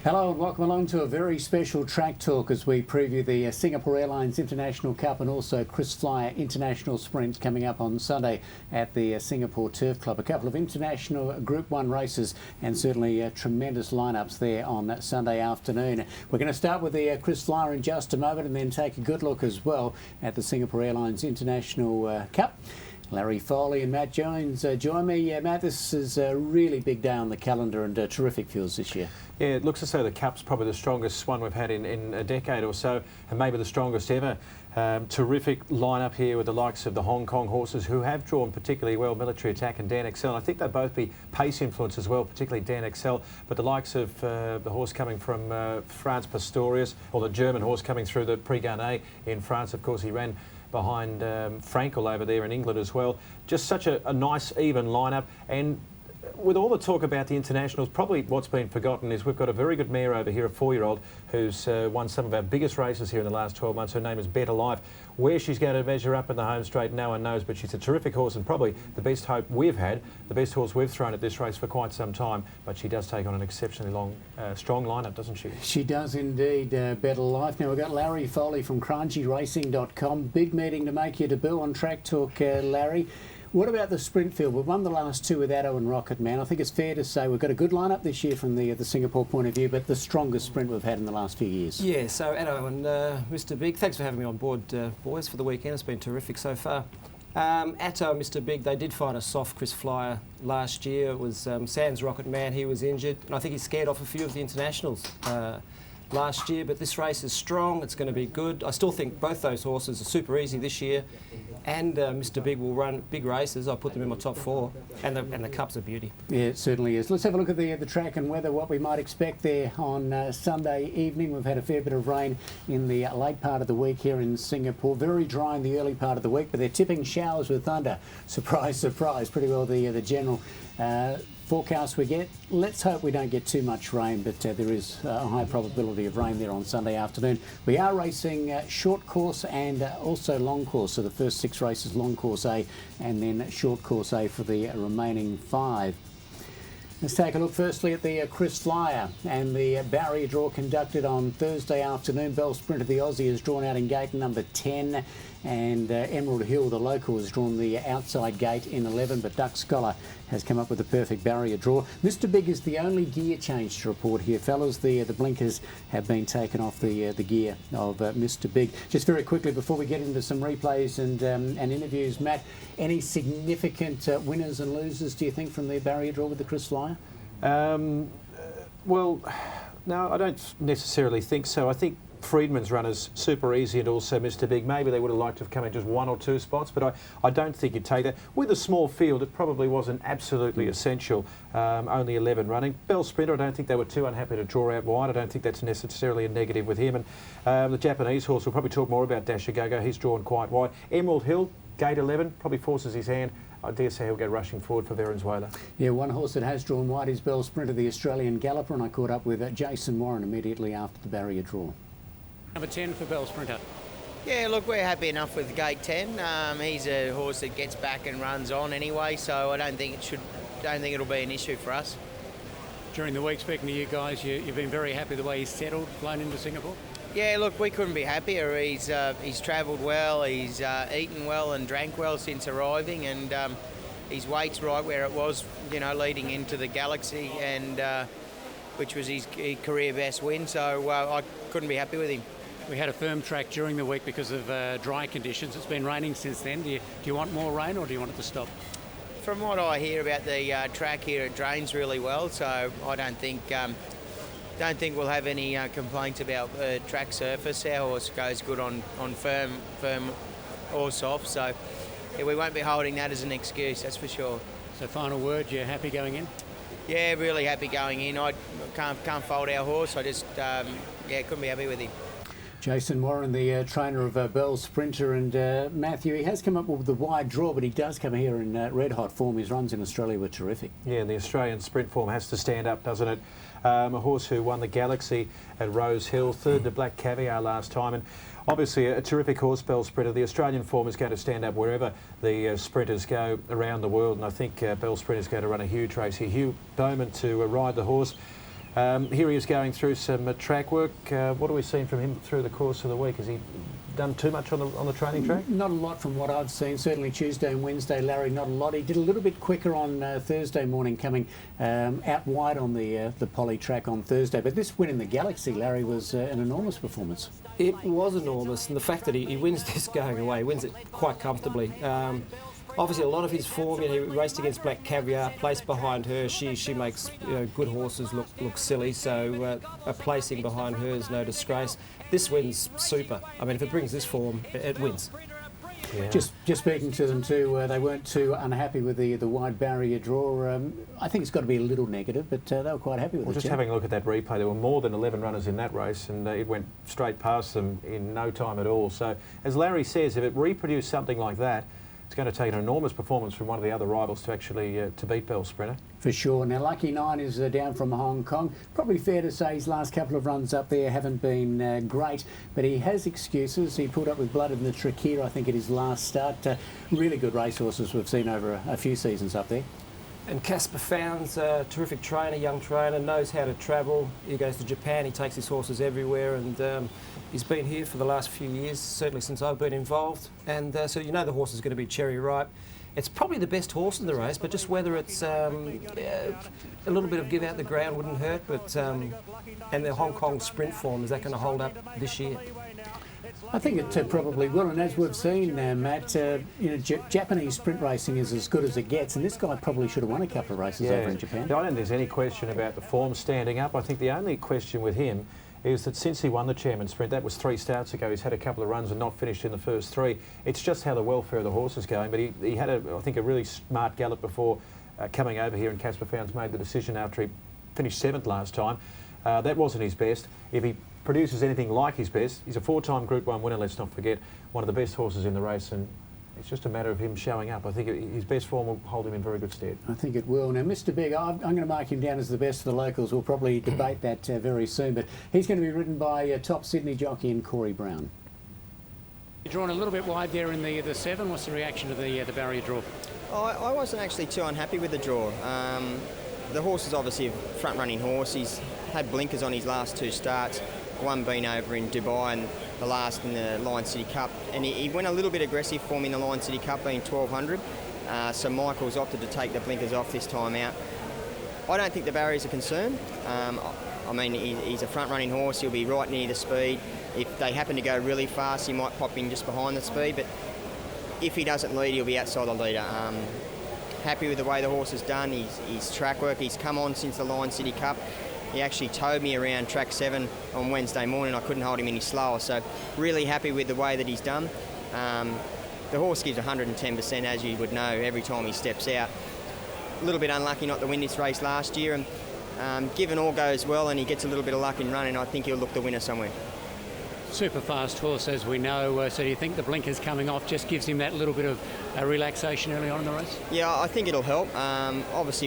Hello and welcome along to a very special track talk as we preview the Singapore Airlines International Cup and also KrisFlyer International Sprint coming up on Sunday at the Singapore Turf Club. A couple of international Group 1 races and certainly tremendous lineups there on Sunday afternoon. We're going to start with the KrisFlyer in just a moment and then take a good look as well at the Singapore Airlines International Cup. Larry Foley and Matt Jones join me. Matt, this is a really big day on the calendar and terrific fields this year. Yeah, it looks as though the Cup's probably the strongest one we've had in a decade or so, and maybe the strongest ever. Terrific lineup here with the likes of the Hong Kong horses who have drawn particularly well, Military Attack and Dan Excel. And I think they'll both be pace influence as well, particularly Dan Excel. But the likes of the horse coming from France, Pastorius, or the German horse coming through the Prix Garnet in France, of course, he ran behind Frankel over there in England as well. Just such a nice, even lineup. And with all the talk about the internationals, probably what's been forgotten is we've got a very good mare over here, a 4-year-old, who's won some of our biggest races here in the last 12 months. Her name is Better Life. Where she's going to measure up in the home straight, no one knows, but she's a terrific horse and probably the best hope we've had, the best horse we've thrown at this race for quite some time. But she does take on an exceptionally strong lineup, doesn't she? She does indeed, Better Life. Now we've got Larry Foley from KranjiRacing.com. Big meeting to make your debut on Track Talk, Larry. What about the sprint field? We've won the last two with Addo and Rocket Man. I think it's fair to say we've got a good lineup this year from the Singapore point of view, but the strongest sprint we've had in the last few years. Yeah, so Addo and Mr. Big, thanks for having me on board, boys, for the weekend. It's been terrific so far. Atto and Mr. Big, they did find a soft KrisFlyer last year. It was Sans Rocket Man, he was injured, and I think he scared off a few of the internationals last year, but this race is strong, it's going to be good. I still think both those horses are super easy this year, and Mr. Big will run big races. I put them in my top 4, and the Cup's a beauty. Yeah, it certainly is. Let's have a look at the track and weather, what we might expect there on Sunday evening. We've had a fair bit of rain in the late part of the week here in Singapore. Very dry in the early part of the week, but they're tipping showers with thunder. Surprise, surprise. Pretty well the general forecast we get. Let's hope we don't get too much rain, but there is a high probability of rain there on Sunday afternoon. We are racing short course and also long course, so the first 6 races long course A and then short course A for the remaining 5. Let's take a look firstly at the KrisFlyer and the barrier draw conducted on Thursday afternoon. Bell Sprint of the Aussie is drawn out in gate number 10, and Emerald Hill, the local, has drawn the outside gate in 11, but Duck Scholar has come up with a perfect barrier draw. Mr. Big is the only gear change to report here, fellas. The blinkers have been taken off the gear of Mr. Big. Just very quickly before we get into some replays and interviews, Matt, any significant winners and losers, do you think, from the barrier draw with the KrisFlyer? Well, no, I don't necessarily think so. I think Freedman's run is super easy, and also Mr. Big. Maybe they would have liked to have come in just 1 or 2 spots, but I don't think you'd take that. With a small field, it probably wasn't absolutely essential. Only 11 running. Bell Sprinter, I don't think they were too unhappy to draw out wide. I don't think that's necessarily a negative with him. And the Japanese horse, we'll probably talk more about Dashigogo. He's drawn quite wide. Emerald Hill, gate 11, probably forces his hand. I dare say he'll go rushing forward for Valenzuela. Yeah, one horse that has drawn wide is Bell Sprinter, the Australian Galloper, and I caught up with Jason Warren immediately after the barrier draw. Number 10 for Bell Sprinter. Yeah, look, we're happy enough with gate 10. He's a horse that gets back and runs on anyway, so I don't think it'll be an issue for us. During the week, speaking to you guys, you've been very happy the way he's settled, flown into Singapore? Yeah, look, we couldn't be happier. He's travelled well, he's eaten well and drank well since arriving, and his weight's right where it was, leading into the Galaxy, and which was his career best win. So I couldn't be happy with him. We had a firm track during the week because of dry conditions. It's been raining since then. Do you want more rain, or do you want it to stop? From what I hear about the track here, it drains really well, so I don't think we'll have any complaints about track surface. Our horse goes good on firm or soft, so yeah, we won't be holding that as an excuse, that's for sure. So final word, you're happy going in? Yeah, really happy going in. I can't fault our horse. I just couldn't be happy with him. Jason Warren, the trainer of Bell Sprinter, and Matthew, he has come up with the wide draw, but he does come here in red hot form. His runs in Australia were terrific. Yeah, and the Australian sprint form has to stand up, doesn't it? A horse who won the Galaxy at Rose Hill, 3rd to Black Caviar last time, and obviously a terrific horse, Bell Sprinter. The Australian form is going to stand up wherever the sprinters go around the world, and I think Bell Sprinter is going to run a huge race here. Hugh Bowman to ride the horse. Here he is going through some track work. What have we seen from him through the course of the week? Has he done too much on the training track? Not a lot from what I've seen. Certainly Tuesday and Wednesday, Larry, not a lot. He did a little bit quicker on Thursday morning, coming out wide on the poly track on Thursday. But this win in the Galaxy, Larry, was an enormous performance. It was enormous, and the fact that he wins this going away, wins it quite comfortably. Obviously, a lot of his form, he raced against Black Caviar, placed behind her. She makes good horses look silly, so a placing behind her is no disgrace. This win's super. I mean, if it brings this form, it wins. Yeah. Just speaking to them too, they weren't too unhappy with the wide barrier draw. I think it's got to be a little negative, but they were quite happy with it. Just having a look at that replay, there were more than 11 runners in that race, and it went straight past them in no time at all. So, as Larry says, if it reproduced something like that, it's going to take an enormous performance from one of the other rivals to actually to beat Bell Sprinter. For sure. Now, Lucky 9 is down from Hong Kong. Probably fair to say his last couple of runs up there haven't been great, but he has excuses. He pulled up with blood in the trachea, I think, at his last start. Really good racehorses we've seen over a few seasons up there. And Casper Found's a terrific trainer, young trainer, knows how to travel. He goes to Japan, he takes his horses everywhere, and he's been here for the last few years, certainly since I've been involved. And so you know the horse is going to be cherry ripe. It's probably the best horse in the race, but just whether it's a little bit of give out the ground wouldn't hurt. But and the Hong Kong sprint form, is that going to hold up this year? I think it probably will, and as we've seen, Matt, Japanese sprint racing is as good as it gets, and this guy probably should have won a couple of races over in Japan. I don't think there's any question about the form standing up. I think the only question with him is that since he won the Chairman's Sprint, that was 3 starts ago, he's had a couple of runs and not finished in the first 3. It's just how the welfare of the horse is going, but he had, I think, a really smart gallop before coming over here, and Casper Found's made the decision after he finished 7th last time. That wasn't his best. If he produces anything like his best, he's a 4-time Group 1 winner, let's not forget, one of the best horses in the race, and it's just a matter of him showing up. I think his best form will hold him in very good stead. I think it will. Now, Mr. Big, I'm going to mark him down as the best of the locals. We'll probably debate that very soon, but he's going to be ridden by top Sydney jockey and Corey Brown. You're drawn a little bit wide there in the 7. What's the reaction to the barrier draw? I wasn't actually too unhappy with the draw. The horse is obviously a front-running horse. He's had blinkers on his last 2 starts. One being over in Dubai and the last in the Lion City Cup. And he went a little bit aggressive for me in the Lion City Cup, being 1200. So Michael's opted to take the blinkers off this time out. I don't think the barrier's a concern. I mean, he's a front-running horse. He'll be right near the speed. If they happen to go really fast, he might pop in just behind the speed. But if he doesn't lead, he'll be outside the leader. Happy with the way the horse has done. His track work, he's come on since the Lion City Cup. He actually towed me around track 7 on Wednesday morning. I couldn't hold him any slower, so really happy with the way that he's done. The horse gives 110%, as you would know, every time he steps out. A little bit unlucky not to win this race last year, and given all goes well and he gets a little bit of luck in running, I think he'll look the winner somewhere. Super fast horse, as we know. So do you think the blinkers coming off just gives him that little bit of relaxation early on in the race? Yeah, I think it'll help. Obviously,